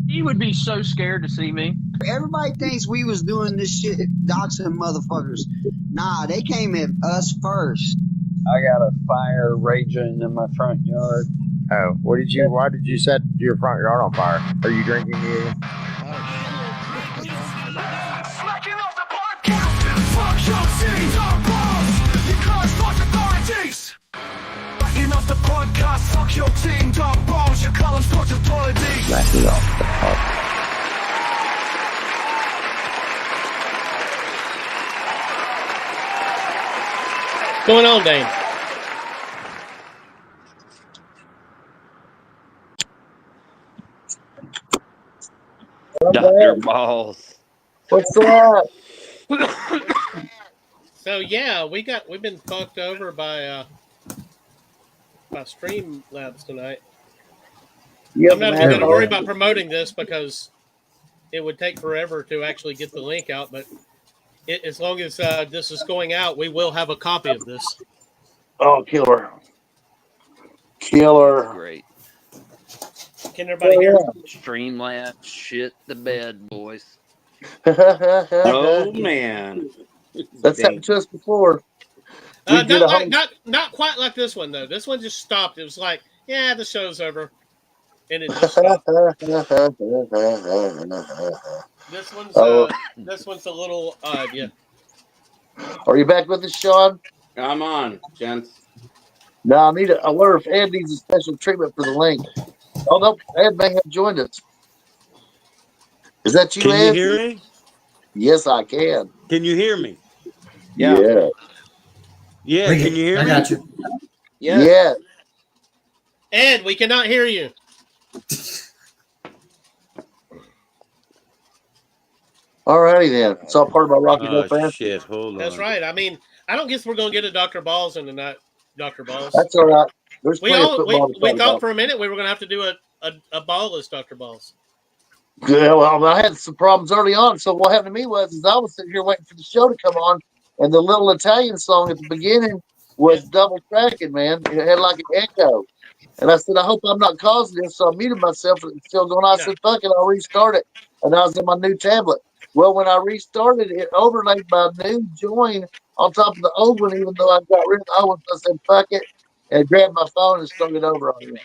He would be so scared to see me. Everybody thinks we was doing this shit, doxing motherfuckers. Nah, they came at us first. I got a fire raging in my front yard. Oh, why did you set your front yard on fire? Are you drinking anything? Slacking off the podcast. Fuck your cities or balls. Because fuck authorities. Slacking off the podcast. Fuck your team, dog balls. You call them sports authorities. Slacking off the podcast. What's going on, Dane? Dr. Balls. What's up? So yeah, we've been fucked over by Streamlabs tonight. Yep, I'm not even going to worry about promoting this because it would take forever to actually get the link out. But as long as this is going out, we will have a copy of this. Oh, killer. Great. Can everybody hear? Streamlabs shit the bed, boys. Oh man, That's happened to us before. Not quite like this one though. This one just stopped. It was like, yeah, the show's over, and it just stopped. This one's a little yeah. Are you back with us, Sean? I'm on, gents. No, I wonder if Ed needs a special treatment for the link. Oh no, Ed may have joined us. Is that you, Can Ed? you hear me? Yes, I can. Can you hear me? Yeah. Yeah, can you hear me? I got you. Yeah. Ed, we cannot hear you. Alrighty then. It's all part of my Rocky Oh, fan. shit, hold on. That's right. I mean, I don't guess we're going to get a Dr. Balls in tonight. Dr. Balls. That's all right. There's We plenty of football to we talk thought about. for a minute we were going to have to do a ballless Dr. Balls. Yeah, well, I had some problems early on. So what happened to me was I was sitting here waiting for the show to come on, and the little Italian song at the beginning was double tracking, man. It had like an echo. And I said, I hope I'm not causing this. So I muted myself and it's still going on. I said, fuck it, I'll restart it. And I was in my new tablet. Well, when I restarted it, overlaid my new join on top of the old one, even though I got rid of the old one. I said, fuck it, and grabbed my phone and started over on it.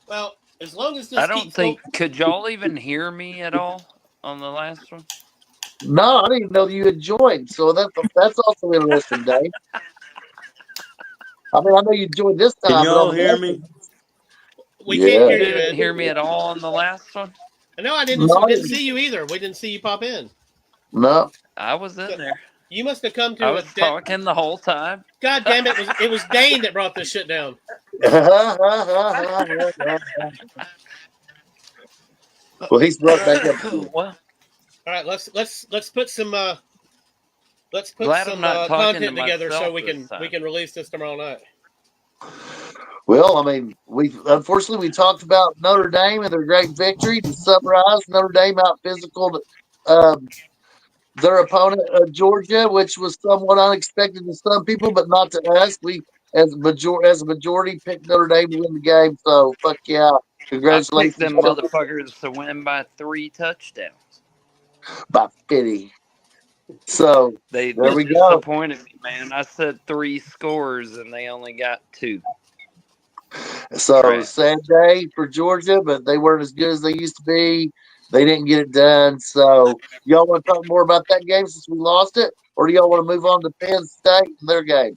Well, as long as this I don't think, could y'all even hear me at all on the last one? No, I didn't even know you had joined. So that's also interesting, Dave. I mean, I know you joined this time. Can y'all hear me? We can't hear You you, didn't Ed. hear me at all on the last one? No, I didn't. No. Didn't see you either. We didn't see you pop in. No. I was in there. You must have come to I was talking the whole time. God damn it! It was Dane that brought this shit down. Well, he's brought back up. Well, All right, let's put some Glad I'm not talking content to together so myself we this time. can release this tomorrow night. Well, I mean, unfortunately we talked about Notre Dame and their great victory. To summarize, Notre Dame out physical their opponent, Georgia, which was somewhat unexpected to some people, but not to us. We, as a majority, picked Notre Dame to win the game. So, fuck yeah. I Congratulations. picked them motherfuckers to win by 3 touchdowns. By 50. So, They there we go. disappointed me, man. I said 3 scores, and they only got 2. So, Right. sad day for Georgia, but they weren't as good as they used to be. They didn't get it done. So, y'all want to talk more about that game since we lost it? Or do y'all want to move on to Penn State and their game?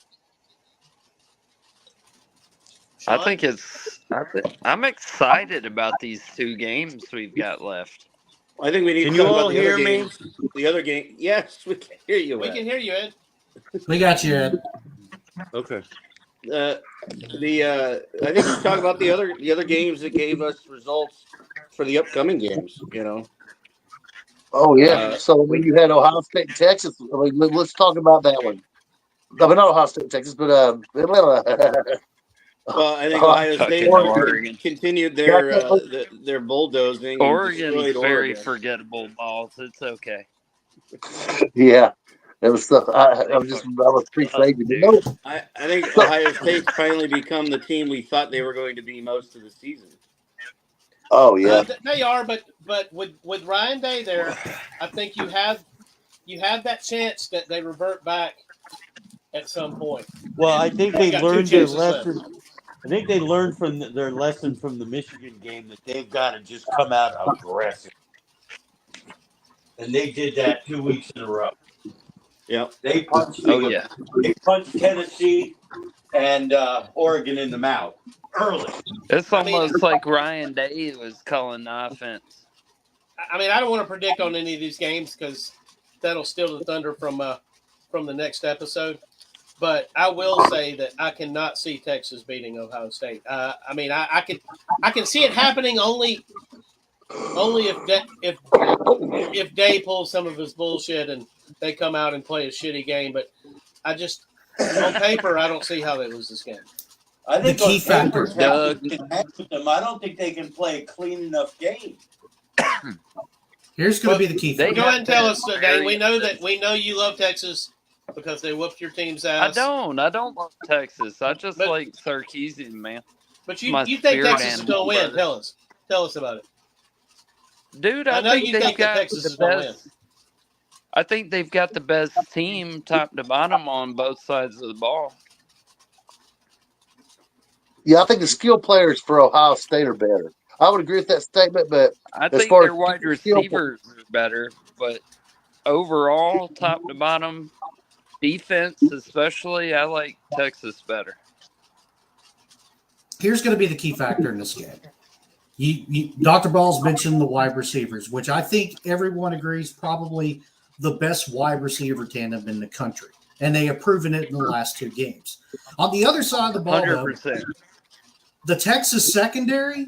I think I'm excited about these 2 games we've got left. I think we need Can to you talk all about the hear other me? games. The other game, yes, we can hear you. We Ed. can hear you, Ed. We got you, Ed. Okay. I think we should talk about the other games that gave us results for the upcoming games. You know. Oh, yeah. So, when you had Ohio State and Texas, I mean, let's talk about that one. I mean, not Ohio State and Texas, but Well, I think Ohio State Oregon. continued their bulldozing. Oregon's and destroyed very Oregon. forgettable balls. It's okay. Yeah, that was stuff. I They was just fucking I was suck, pre-saving. dude. No, I think so, Ohio State's finally become the team we thought they were going to be most of the season. oh yeah, They are, but with Ryan Day there, I think you have that chance that they revert back at some point. Well, I And think they they got two learned their chances left. lesson. I think they learned from their lesson from the Michigan game that they've got to just come out aggressive, and they did that 2 weeks in a row. Yep. They punched. Oh yeah. They punched Tennessee and Oregon in the mouth early. It's I mean, almost like Ryan Day was calling the offense. I don't want to predict on any of these games because that'll steal the thunder from the next episode. But I will say that I cannot see Texas beating Ohio State. I mean, I can see it happening only if Day pulls some of his bullshit and they come out and play a shitty game. But I just on paper I don't see how they lose this game. I think The key on paper, factor. Doug. Texas can hang with them. I don't think they can play a clean enough game. Here's going to be the key They factor. Go ahead and tell us have today. We know very you love Texas because they whooped your team's I ass. don't love Texas. I just But- like Sarkeesian, man. But My you think spirit Texas is animal, going to win? brother. Tell us about it. Dude, I I know think you they've think that got Texas the is gonna win. best. I think they've got the best team, top to bottom, on both sides of the ball. yeah. I think the skill players for Ohio State are better. I would agree with that statement, but I as think far their as wide skill, receivers are better, but overall, top to bottom, defense especially, I like Texas better. Here's going to be the key factor in this game. Dr. Ball's mentioned the wide receivers, which I think everyone agrees probably the best wide receiver tandem in the country. And they have proven it in the last two games. On the other side of the ball, though, 100%. the Texas secondary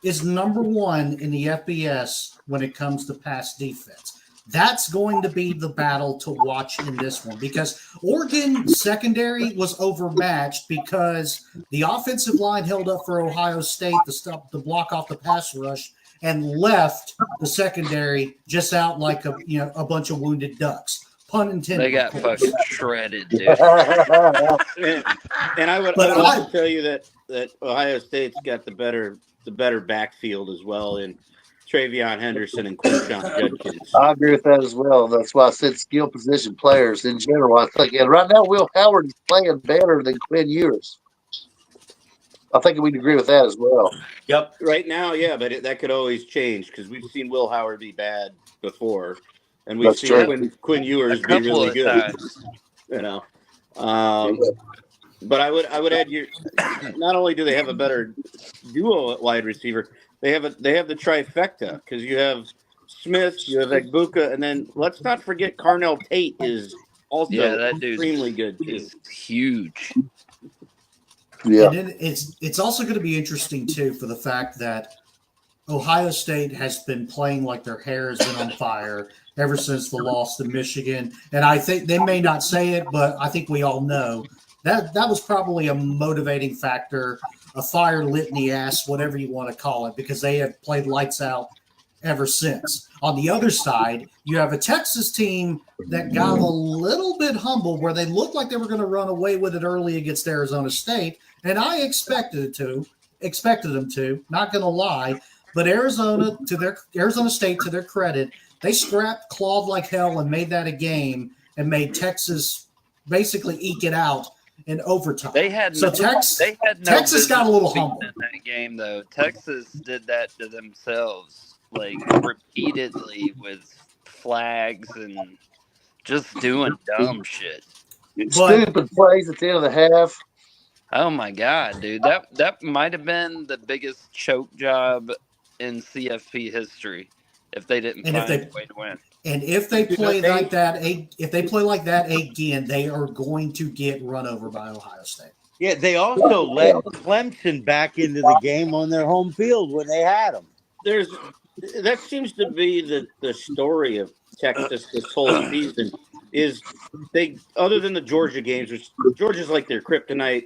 is number one in the FBS when it comes to pass defense. That's going to be the battle to watch in this one because Oregon secondary was overmatched because the offensive line held up for Ohio State to block off the pass rush and left the secondary just out like a bunch of wounded ducks. Pun intended. They got fucking shredded, dude. And I would also tell you that Ohio State's got the better backfield as well in Travion Henderson and Quinshon Judkins. I agree with that as well. That's why I said skill position players in general. I think, and right now Will Howard is playing better than Quinn Ewers. I think we'd agree with that as well. Yep. Right now, yeah, but that could always change because we've seen Will Howard be bad before, and we've That's seen true. Quinn A Ewers be couple really of good. times. You know, but I would add not only do they have a better duo at wide receiver, they have the trifecta because you have Smith, you have Egbuka, and then let's not forget Carnell Tate is also That dude extremely good too. is huge. Yeah. And then it's also going to be interesting too for the fact that Ohio State has been playing like their hair has been on fire ever since the loss to Michigan. And I think they may not say it, but I think we all know that was probably a motivating factor, a fire lit in the ass, whatever you want to call it, because they have played lights out ever since. On the other side, you have a Texas team that got a little bit humble where they looked like they were going to run away with it early against Arizona State. And I expected them to, not going to lie. But Arizona State, to their credit, they scrapped, clawed like hell, and made that a game, and made Texas basically eke it out in overtime. They had Texas business got a little beating humble in that game, though. Texas did that to themselves, like repeatedly with flags and just doing dumb shit. Stupid plays at the end of the half. Oh my god, dude! That might have been the biggest choke job in CFP history if they didn't find a way to win. And if they play like that again, they are going to get run over by Ohio State. Yeah, they also let Clemson back into the game on their home field when they had them. That seems to be the story of Texas this whole season. Is they, other than the Georgia games, which Georgia's like their kryptonite,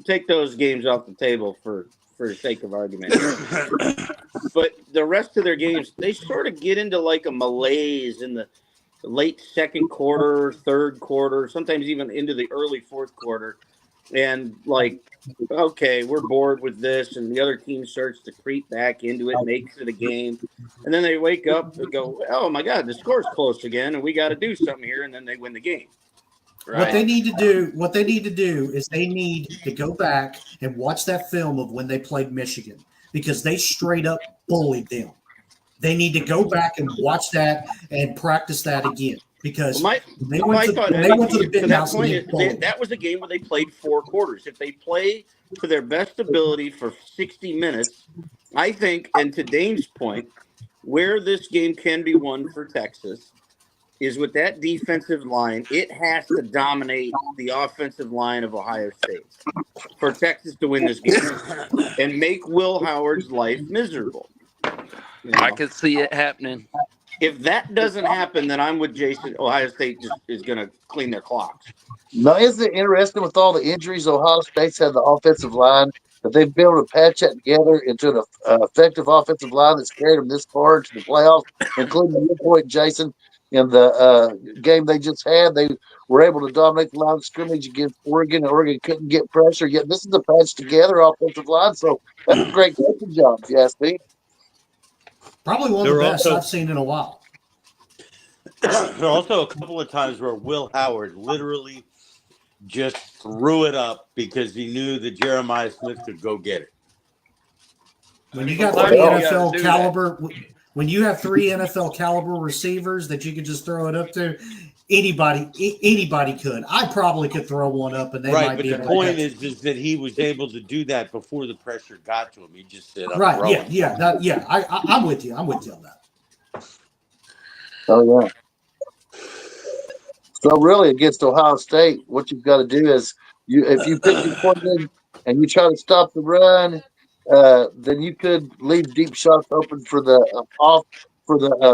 take those games off the table for the sake of argument. But the rest of their games, they sort of get into like a malaise, and late second quarter, third quarter, sometimes even into the early fourth quarter. And like, okay, we're bored with this. And the other team starts to creep back into it, makes it a game. And then they wake up and go, oh my God, the score's close again. And we got to do something here. And then they win the game. Right. What they need to do is they need to go back and watch that film of when they played Michigan, because they straight up bullied them. They need to go back and watch that and practice that again, because my they went to the big house and they bullied. that was a game where they played 4 quarters. If they play to their best ability for 60 minutes, I think, and to Dane's point, where this game can be won for Texas is with that defensive line. It has to dominate the offensive line of Ohio State for Texas to win this game and make Will Howard's life miserable. You know? I could see it happening. If that doesn't happen, then I'm with Jason. Ohio State just is going to clean their clocks. Now, isn't it interesting with all the injuries Ohio State's had the offensive line that they've been able to patch that together into an effective offensive line that's carried them this far to the playoffs, including your point, Jason. In the game they just had, they were able to dominate the line of scrimmage against Oregon, and Oregon couldn't get pressure. Yet this is a patched together offensive line, so that's a great coaching job, if you ask me. Probably one of the best I've seen in a while. There are also a couple of times where Will Howard literally just threw it up because he knew that Jeremiah Smith could go get it. When you got three NFL caliber, when you have 3 NFL caliber receivers that you could just throw it up to, anybody could. I probably could throw one up, and they might be able to. The point is that he was able to do that before the pressure got to him. He just said, right, throwing. I'm with you. I'm with you on that. Oh yeah. So really, against Ohio State, what you've got to do is if you pick your point and you try to stop the run, then you could leave deep shots open for the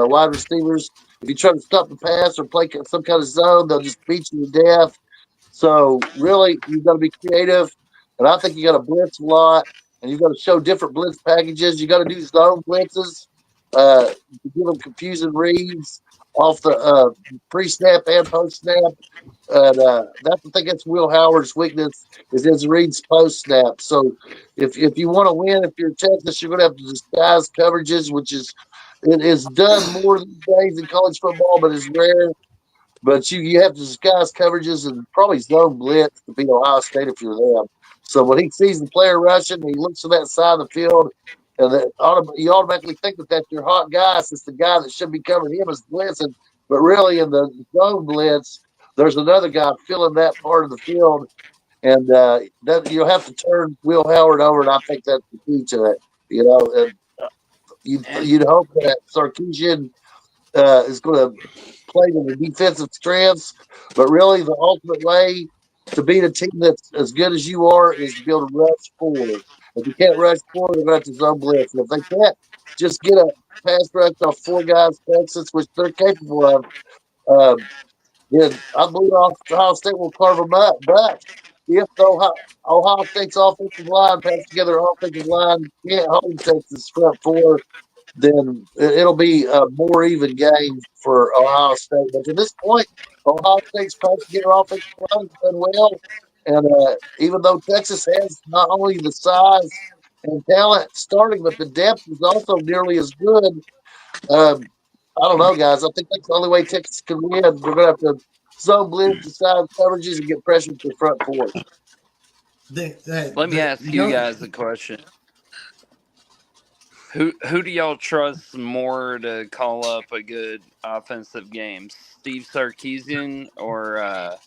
wide receivers. If you try to stop the pass or play some kind of zone, they'll just beat you to death. So really, you've got to be creative, and I think you got to blitz a lot, and you've got to show different blitz packages. You got to do zone blitzes to give them confusing reads off the pre-snap and post-snap. And that's the thing that's Will Howard's weakness is his reads post-snap. So if you want to win, if you're Texas, you're going to have to disguise coverages, which it is done more these days in college football, but it's rare. But you have to disguise coverages and probably zone blitz to beat Ohio State if you're them. So when he sees the player rushing, he looks to that side of the field, and you automatically think that that's your hot guy. Since the guy that should be covering him is blitzing, but really in the zone blitz, there's another guy filling that part of the field, and that you'll have to turn Will Howard over, and I think that's the key to it. You know, and you'd hope that Sarkisian is going to play to the defensive strengths, but really the ultimate way to beat a team that's as good as you are is to be able to rush forward. If you can't rush forward, they're going to have to zone blitz. And if they can't just get a pass rush off 4 guys, Texas, which they're capable of, then I believe Ohio State will carve them up. But if the Ohio State's offensive line pass together, offensive line can't hold Texas front 4, then it'll be a more even game for Ohio State. But to this point, Ohio State's passed together offensive line has done well. And even though Texas has not only the size and talent starting, but the depth is also nearly as good. I don't know, guys. I think that's the only way Texas can win. They're going to have to zone blitz, decide coverages, and get pressure to the front 4. Let me ask you guys a question. Who do y'all trust more to call up a good offensive game? Steve Sarkisian or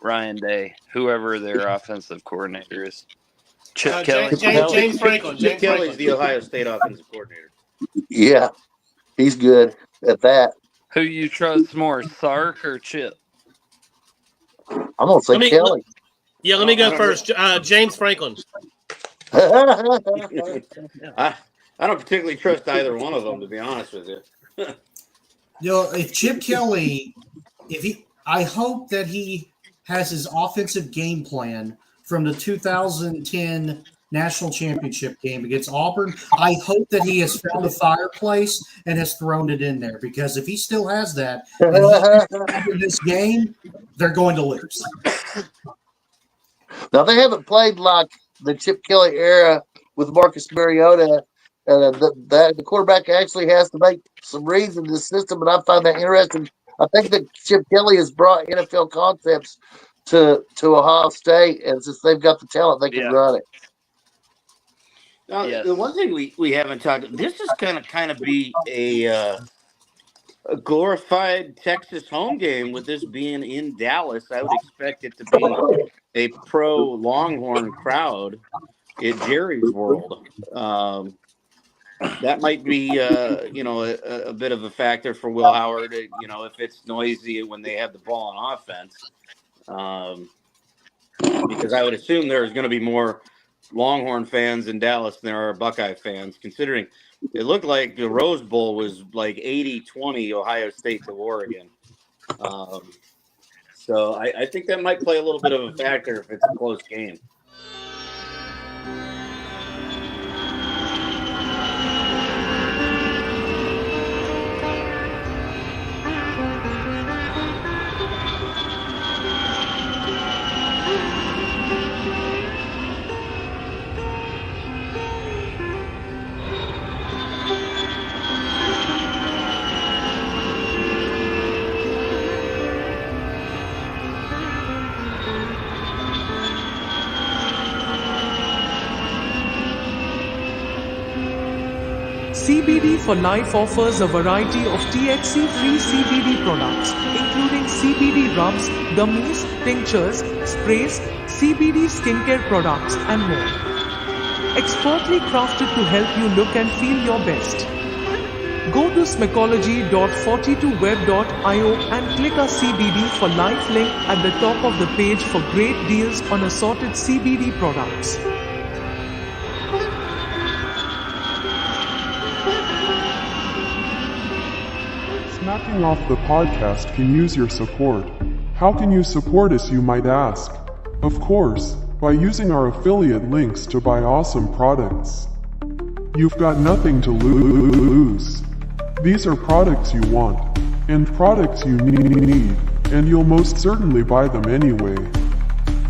Ryan Day, whoever their offensive coordinator is? Chip Kelly? James Franklin. Chip Kelly's the Ohio State offensive coordinator. Yeah, he's good at that. Who you trust more, Sark or Chip? I'm going to say Kelly. Let me go first. James Franklin. I don't particularly trust either one of them, to be honest with you. If Chip Kelly, I hope that he has his offensive game plan from the 2010 national championship game against Auburn. I hope that he has found a fireplace and has thrown it in there, because if he still has that and he in this game, they're going to lose. Now, they haven't played like the Chip Kelly era with Marcus Mariota. The quarterback actually has to make some reads in this system, and I find that interesting. I think that Chip Kelly has brought NFL concepts to Ohio State, and since they've got the talent, they can run it. Now, Yes. the one thing we haven't talked. This is kind of be a glorified Texas home game. With this being in Dallas, I would expect it to be a pro Longhorn crowd at Jerry's World. That might be, a bit of a factor for Will Howard. If it's noisy when they have the ball on offense, because I would assume there's going to be more Longhorn fans in Dallas than there are Buckeye fans, considering it looked like the Rose Bowl was like 80-20 Ohio State to Oregon. So I think that might play a little bit of a factor if it's a close game. CBD for Life offers a variety of THC-free CBD products, including CBD rubs, gummies, tinctures, sprays, CBD skincare products, and more. Expertly crafted to help you look and feel your best. Go to smacology.42web.io and click a CBD for Life link at the top of the page for great deals on assorted CBD products. Smacking Off the podcast can use your support. How can you support us, you might ask? Of course, by using our affiliate links to buy awesome products. You've got nothing to lose. These are products you want, and products you need, and you'll most certainly buy them anyway.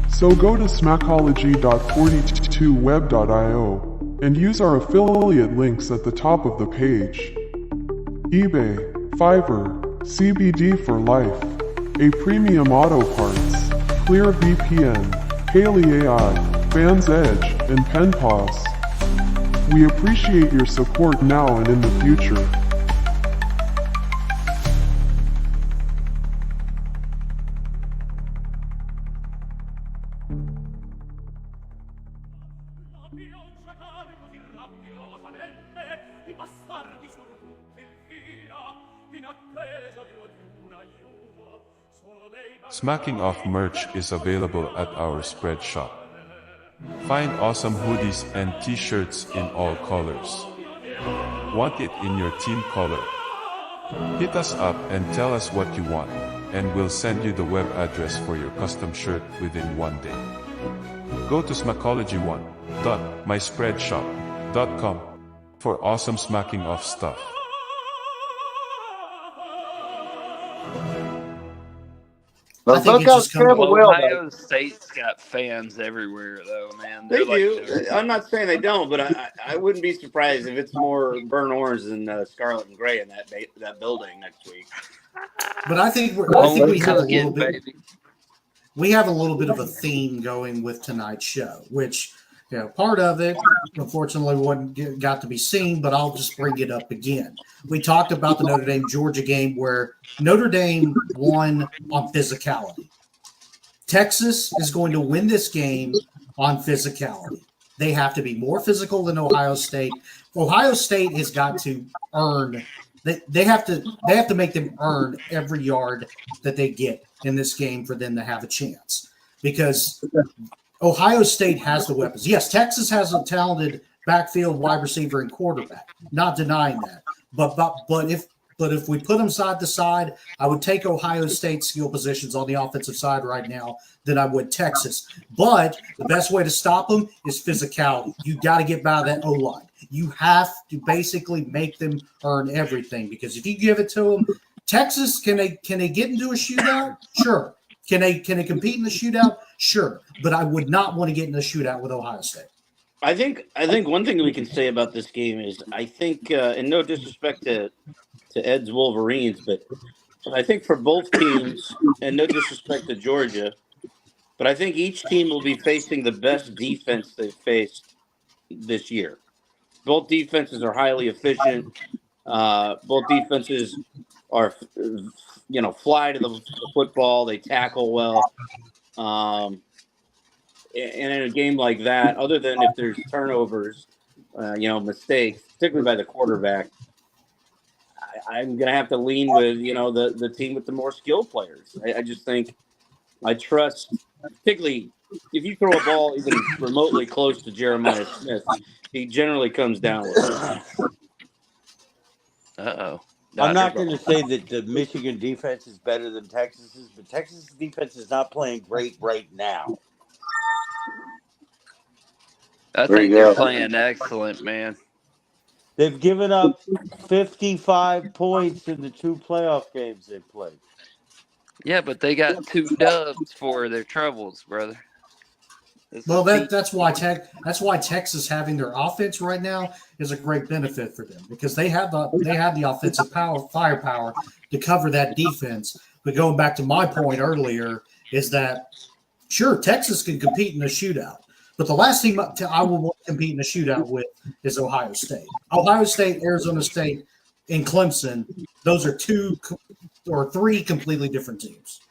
So go to smacology.42web.io and use our affiliate links at the top of the page. eBay, Fiverr, CBD for Life, A Premium Auto Parts, Clear VPN, Haley AI, Fans Edge, and PenPause. We appreciate your support now and in the future. Smacking Off merch is available at our spread shop. Find awesome hoodies and t-shirts in all colors. Want it in your team color? Hit us up and tell us what you want, and we'll send you the web address for your custom shirt within one day. Go to smacology1.myspreadshop.com for awesome Smacking Off stuff. Ohio State's got fans everywhere, though, man. They do. I'm not saying they don't, but I wouldn't be surprised if it's more burnt orange than scarlet and gray in that building next week. But I think we have a little bit. We have a little bit of a theme going with tonight's show, which, part of it, unfortunately, got to be seen, but I'll just bring it up again. We talked about the Notre Dame-Georgia game where Notre Dame won on physicality. Texas is going to win this game on physicality. They have to be more physical than Ohio State. Ohio State has got to earn. They have to make them earn every yard that they get in this game for them to have a chance, because Ohio State has the weapons. Yes, Texas has a talented backfield wide receiver and quarterback. Not denying that. But But if we put them side to side, I would take Ohio State's skill positions on the offensive side right now than I would Texas. But the best way to stop them is physicality. You got to get by that O-line. You have to basically make them earn everything, because if you give it to them, Texas, can they get into a shootout? Sure. Can they compete in the shootout? Sure. But I would not want to get in a shootout with Ohio State. I think one thing we can say about this game is I think, and no disrespect to Ed's Wolverines, but I think for both teams, and no disrespect to Georgia, but I think each team will be facing the best defense they've faced this year. Both defenses are highly efficient. Both defenses are, fly to the football. They tackle well. And in a game like that, other than if there's turnovers, mistakes, particularly by the quarterback, I'm going to have to lean with, the team with the more skilled players. I just think I trust, particularly if you throw a ball even remotely close to Jeremiah Smith, he generally comes down with it. Uh-oh. I'm not going to say that the Michigan defense is better than Texas's, but Texas's defense is not playing great right now. I think they're playing excellent, man. They've given up 55 points in the 2 playoff games they've played. Yeah, but they got 2 dubs for their troubles, brother. Well, that's why Texas having their offense right now is a great benefit for them, because they have the offensive firepower to cover that defense. But going back to my point earlier is that sure, Texas can compete in a shootout, but the last team I will want to compete in a shootout with is Ohio State. Ohio State, Arizona State, and Clemson. Those are 2 or 3 completely different teams.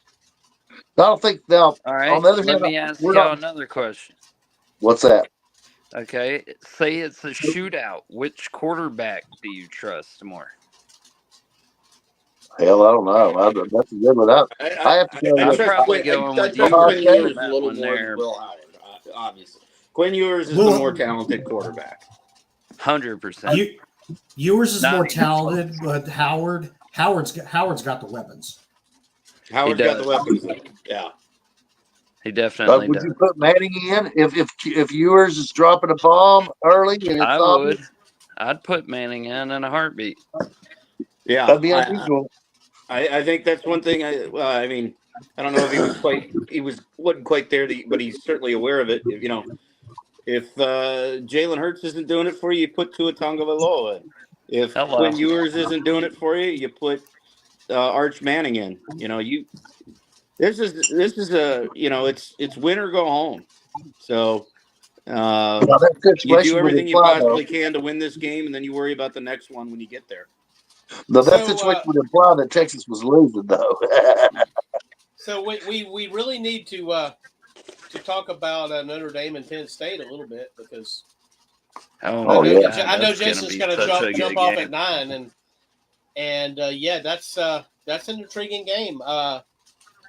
I don't think now. All right, on the other let hand, me ask y'all another question. What's that? Okay, say it's a shootout. Which quarterback do you trust more? Hell, I don't know. That's a good one. I have to go. I'm probably going with you. Quinn Ewers a little one more there. than Will Howard, obviously. Quinn Ewers is the more talented quarterback. 100%. Ewers is more talented, but Howard's got the weapons. Howard's got the weapons. Yeah, he definitely would does. you put Manning in if Ewers is dropping a bomb early? And it's would. I'd put Manning in a heartbeat. Yeah, that'd be unusual. I think that's one thing. I don't know if he wasn't quite there, but he's certainly aware of it. If Jalen Hurts isn't doing it for you, you put Tua Tagovailoa in. If Quinn Ewers isn't doing it for you, you put Arch Manning in. This is it's win or go home. So you do everything you possibly can to win this game, and then you worry about the next one when you get there. No, that situation would imply that Texas was losing, though. So we really need to talk about Notre Dame and Penn State a little bit, because I know Jason's going to jump off at 9, and that's an intriguing game.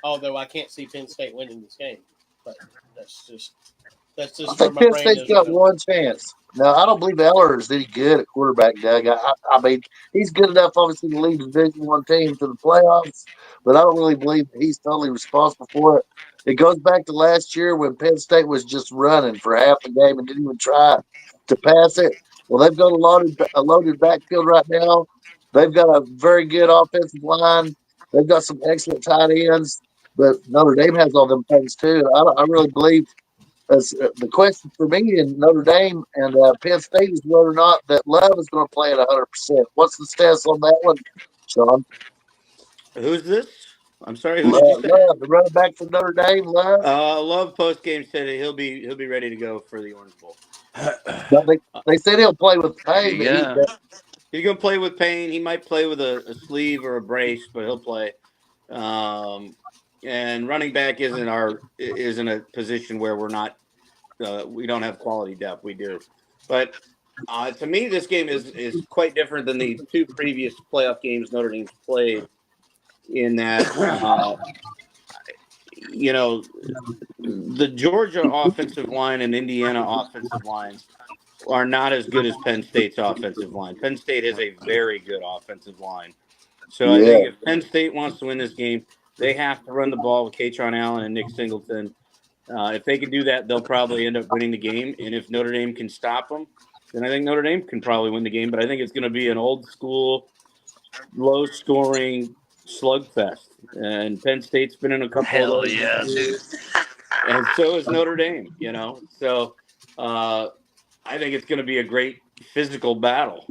Although I can't see Penn State winning this game, but that's just I think Penn State's got one chance. Now, I don't believe Eller is any good at quarterback, Doug. I mean, he's good enough, obviously, to lead the Division I team to the playoffs, but I don't really believe that he's totally responsible for it. It goes back to last year when Penn State was just running for half the game and didn't even try to pass it. Well, they've got a loaded backfield right now. They've got a very good offensive line. They've got some excellent tight ends, but Notre Dame has all them things too. I really believe the question for me in Notre Dame and Penn State is whether or not that Love is going to play at 100%. What's the status on that one, Sean? Who's this? I'm sorry. Love, the running back from Notre Dame, Love. Love post game said he'll be ready to go for the Orange Bowl. They said he'll play with Payne. Yeah. He's going to play with Payne. He might play with a sleeve or a brace, but he'll play. And running back isn't a position where we're not. We don't have quality depth. We do, but to me, this game is quite different than the 2 previous playoff games Notre Dame's played. In that, the Georgia offensive line and Indiana offensive lines are not as good as Penn State's offensive line. Penn State has a very good offensive line. So I think if Penn State wants to win this game, they have to run the ball with Katron Allen and Nick Singleton. If they can do that, they'll probably end up winning the game. And if Notre Dame can stop them, then I think Notre Dame can probably win the game. But I think it's going to be an old school, low scoring slugfest. And Penn State's been in a couple Hell of those. yeah, dude. And so is Notre Dame, So I think it's going to be a great physical battle,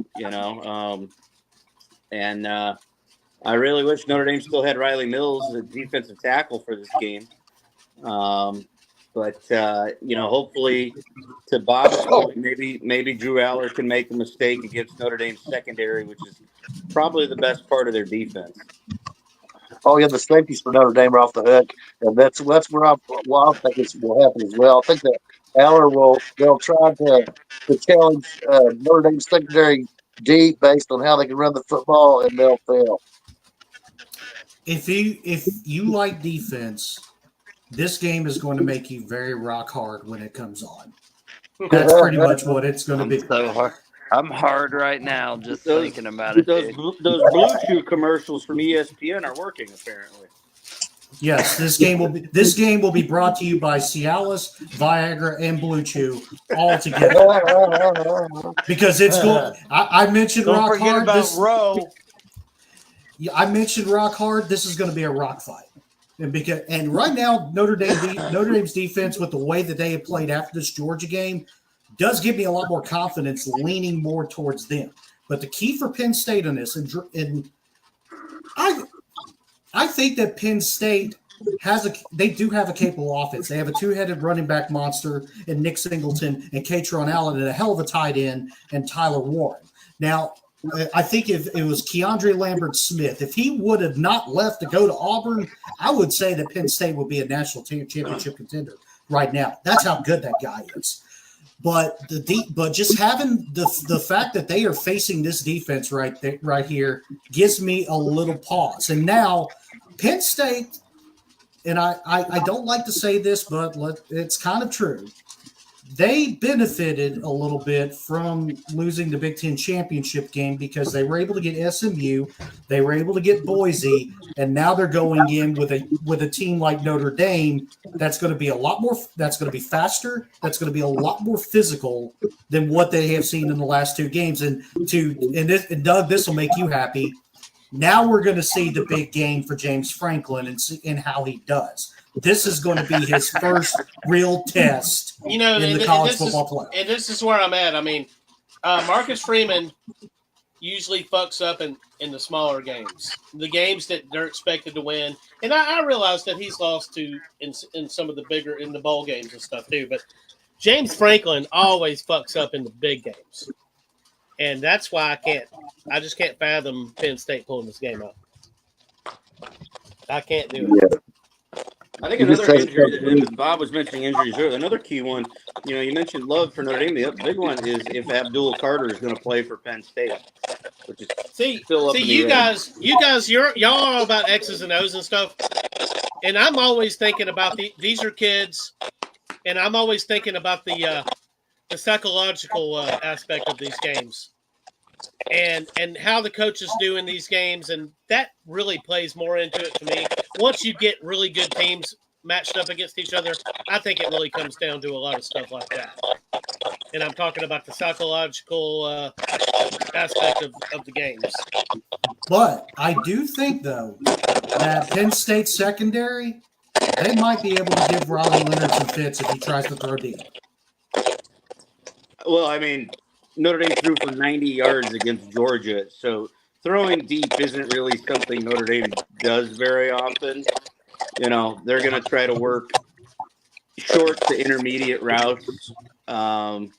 And I really wish Notre Dame still had Riley Mills, the defensive tackle, for this game. But hopefully, to Bob's point, maybe Drew Aller can make a mistake against Notre Dame's secondary, which is probably the best part of their defense. Oh yeah, the safeties for Notre Dame are off the hook, and that's where I think this will happen as well. I think that Aller they'll try to challenge Notre Dame's secondary deep based on how they can run the football, and they'll fail. If you like defense, this game is going to make you very rock hard when it comes on. That's pretty much what it's going to be. So hard. I'm hard right now just thinking about it. Those Blue Chew commercials from ESPN are working, apparently. Yes, this game will be brought to you by Cialis, Viagra, and Blue Chew all together. Because it's going. I mentioned Don't rock forget hard. about Roe. Yeah, I mentioned rock hard. This is going to be a rock fight. And right now, Notre Dame's defense, with the way that they have played after this Georgia game, does give me a lot more confidence, leaning more towards them. But the key for Penn State on this, and I think that Penn State they do have a capable offense. They have a two-headed running back monster in Nick Singleton and Katron Allen, and a hell of a tight end and Tyler Warren. Now, I think if it was Keandre Lambert-Smith, if he would have not left to go to Auburn, I would say that Penn State would be a national championship contender right now. That's how good that guy is. But just having the fact that they are facing this defense right here gives me a little pause. And now Penn State, and I don't like to say this, but it's kind of true. They benefited a little bit from losing the Big Ten championship game because they were able to get SMU, they were able to get Boise, and now they're going in with a team like Notre Dame that's going to be that's going to be faster, that's going to be a lot more physical than what they have seen in the last two games. And Doug, this will make you happy. Now we're going to see the big game for James Franklin and how he does. This is going to be his first real test in the college football playoff. And this is where I'm at. I mean, Marcus Freeman usually fucks up in the smaller games, the games that they're expected to win. And I realize that he's lost to in some of the bigger in the bowl games and stuff too. But James Franklin always fucks up in the big games, and that's why I just can't fathom Penn State pulling this game up. I can't do it. Yeah. I think another injury that Bob was mentioning injuries earlier. Another key one, you mentioned Love for Notre Dame. The big one is if Abdul Carter is going to play for Penn State, which is still up in the you air. guys, y'all are all about X's and O's and stuff, and I'm always thinking about these are kids, and I'm always thinking about the psychological aspect of these games, and how the coaches do in these games, and that really plays more into it to me. Once you get really good teams matched up against each other, I think it really comes down to a lot of stuff like that. And I'm talking about the psychological aspect of the games. But I do think, though, that Penn State secondary, they might be able to give Riley Leonard some fits if he tries to throw deep. Well, I mean, Notre Dame threw for 90 yards against Georgia, so throwing deep isn't really something Notre Dame does very often. They're going to try to work short to intermediate routes. And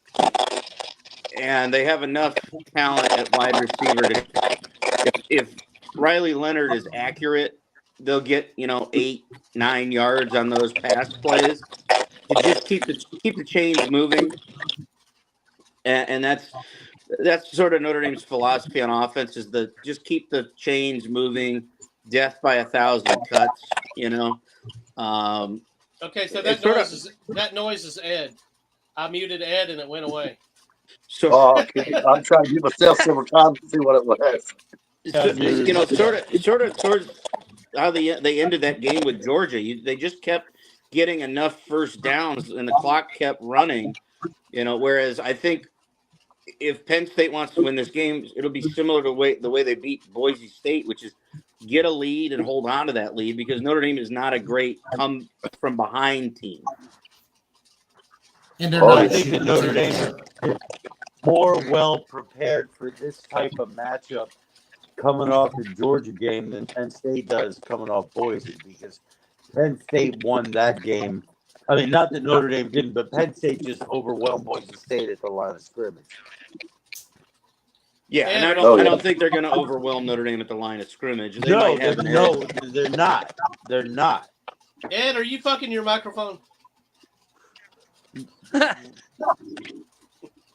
they have enough talent at wide receiver if Riley Leonard is accurate, they'll get, 8-9 yards on those pass plays to just keep the chains moving. And that's sort of Notre Dame's philosophy on offense is just keep the chains moving, death by 1,000 cuts, Okay, so that noise is Ed. I muted Ed and it went away. So I'm trying to give myself several times to see what it was. sort of towards how they ended that game with Georgia. They just kept getting enough first downs, and the clock kept running. Whereas I think if Penn State wants to win this game, it'll be similar to the way they beat Boise State, which is get a lead and hold on to that lead, because Notre Dame is not a great come from behind team. And they're I not think that shooting Notre too. Dame is more well prepared for this type of matchup coming off the Georgia game than Penn State does coming off Boise, because Penn State won that game. I mean, not that Notre Dame didn't, but Penn State just overwhelmed Boise State at the line of scrimmage. Yeah, and I don't think they're going to overwhelm Notre Dame at the line of scrimmage. They might have an edge. They're not. They're not. Ed, are you fucking your microphone?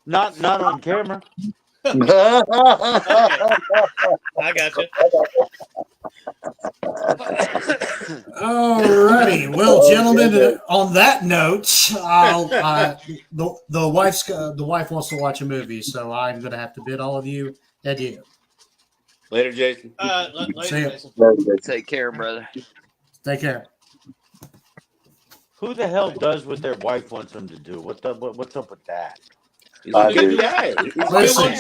Not on camera. Okay. I got you. Alrighty, well, gentlemen. On that note, the wife wants to watch a movie, so I'm going to have to bid all of you adieu. Later, Jason. Later, Jason. Take care, brother. Take care. Who the hell does what their wife wants them to do? What's up with that? He's a good guy. Listen.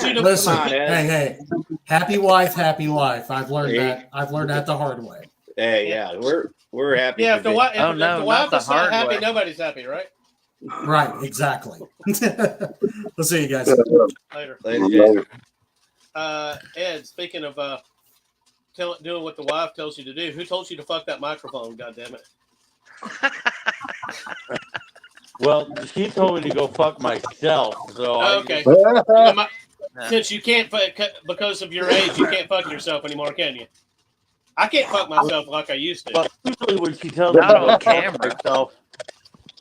Hey, happy wife, happy life. I've learned that. I've learned that the hard way. Hey, yeah, we're happy. Yeah, if the wife not is the not hard happy, way. nobody's happy, right? Right, exactly. We'll see you guys Later. Jason. Ed, speaking of doing what the wife tells you to do, who told you to fuck that microphone? God damn it! Well, she told me to go fuck myself. So okay. Since you can't because of your age, you can't fuck yourself anymore, can you? I can't fuck myself like I used to. But usually when she tells me Not to on go fuck camera. myself,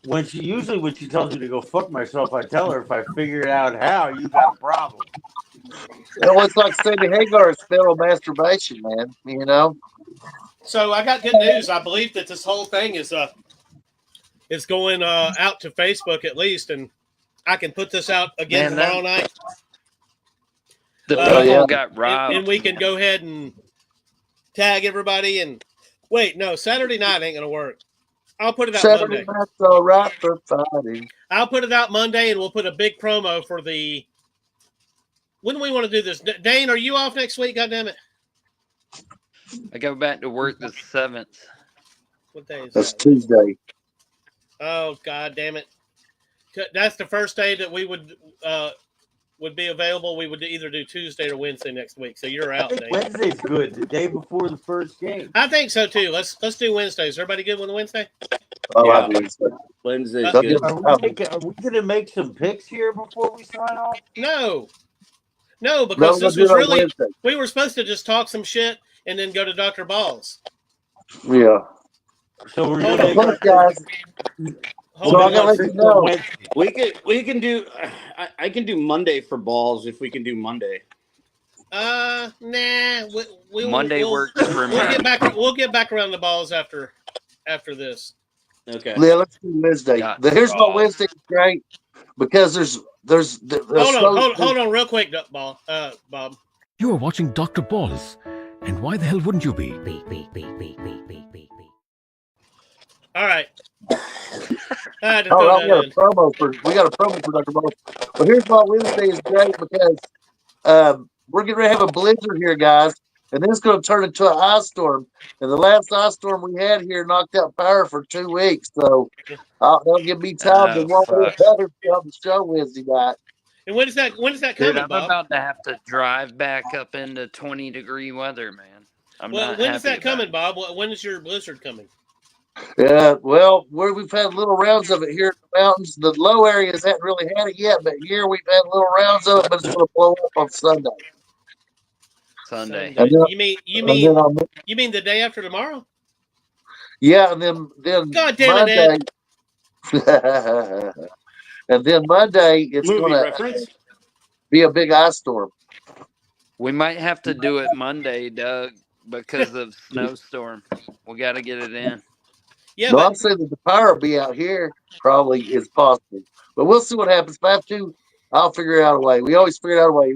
when she tells me to go fuck myself, I tell her if I figure out how, you got a problem. It's like Sandy Hagar's feral masturbation, man. So I got good news. I believe that this whole thing is going out to Facebook at least, and I can put this out again tomorrow night. The people got robbed. And we can go ahead and tag everybody. And wait, no, Saturday night ain't gonna work. I'll put it out Saturday Monday. night's all right for fighting. I'll put it out Monday, and we'll put a big promo for the. When do we want to do this? Dane, are you off next week? God damn it! I go back to work the 7th. What day is That's that? Tuesday. Oh, God damn it. That's the first day that we would be available. We would either do Tuesday or Wednesday next week. So you're out, Dave. Wednesday's good, the day before the first game. I think so, too. Let's do Wednesdays. Is everybody good with Wednesday? Oh, Yeah. I believe so. Wednesday's So good. Are we going to make some picks here before we sign off? No, because this was really Wednesday. we were supposed to just talk some shit and then go to Dr. Balls. Yeah. So we're Hold going on. to Look, guys. Hold So on. I'm gonna let you know. We can do. I can do Monday for balls if we can do Monday. Nah. Monday works for me. We'll get back around the balls after this. Okay. Yeah, let's do Wednesday. Yeah. Here's why Wednesday's great, because there's Hold on, real quick, Bob. You are watching Dr. Balls. And why the hell wouldn't you be? All right. I had to Oh, throw we that got in. a promo for Dr. Balls. But here's why Wednesday is great, because we're getting ready to have a blizzard here, guys, and then it's going to turn into an ice storm. And the last ice storm we had here knocked out power for 2 weeks, so that'll give me time to walk a better on the show Wednesday night. And when is that coming, Dude, I'm Bob? about to have to drive back up into 20-degree weather, man. When is that coming, Bob? When is your blizzard coming? Yeah, well, we've had little rounds of it here in the mountains. The low areas haven't really had it yet, but here we've had little rounds of it. But it's going to blow up on Sunday. Sunday. And then, You mean the day after tomorrow? yeah, and then God damn Monday. it, And then Monday it's Movie going to reference. be a big ice storm. We might have to do it Monday, Doug, because of snowstorm. We got to get it in. Yeah, No, but I'm saying that the power will be out here probably is possible, but we'll see what happens. If I have to, I'll figure out a way. We always figure out a way,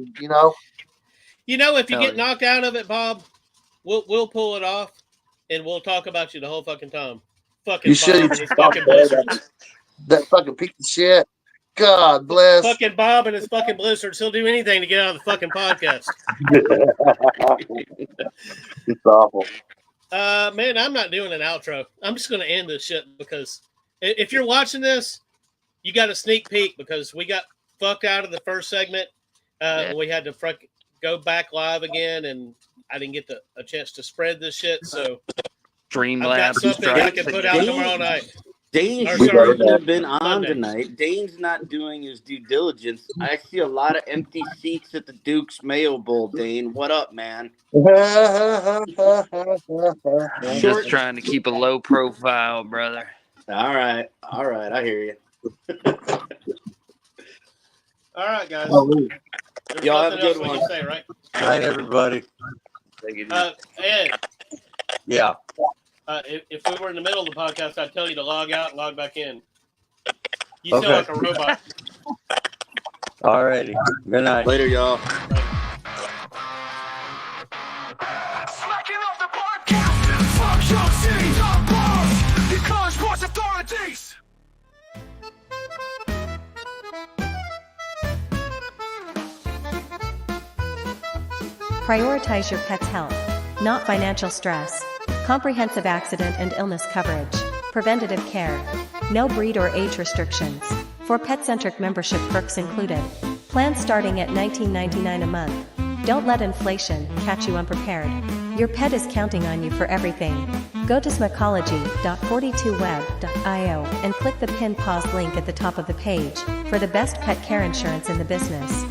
You know, if you Hell get yeah. knocked out of it, Bob, we'll pull it off, and we'll talk about you the whole fucking time. Fucking You should Bob have and his fucking blizzards. that fucking piece of shit. God bless. Fucking Bob and his fucking blizzards. He'll do anything to get out of the fucking podcast. It's awful. Man, I'm not doing an outro. I'm just going to end this shit because if you're watching this, you got a sneak peek because we got fucked out of the first segment. We had to go back live again, and I didn't get a chance to spread this shit. So I've got Streamlabs something I can put out tomorrow night. Dane Or shouldn't sorry, have been on Monday. tonight. Dane's not doing his due diligence. I see a lot of empty seats at the Duke's Mayo Bowl, Dane. What up, man? I'm just trying to keep a low profile, brother. All right. I hear you. All right, guys. There's Y'all have a nothing else good we one. can say, right? Good night, everybody. Ed, Yeah. if we were in the middle of the podcast, I'd tell you to log out and log back in. You sound Okay. like a robot. Alrighty. Good night. Later, y'all. Smacking off the podcast. Fuck your city, dog balls. You college sports authorities. Prioritize your pet's health, not financial stress. Comprehensive accident and illness coverage. Preventative care. No breed or age restrictions. For pet-centric membership perks included. Plans starting at $19.99 a month. Don't let inflation catch you unprepared. Your pet is counting on you for everything. Go to smacology.42web.io and click the pin pause link at the top of the page for the best pet care insurance in the business.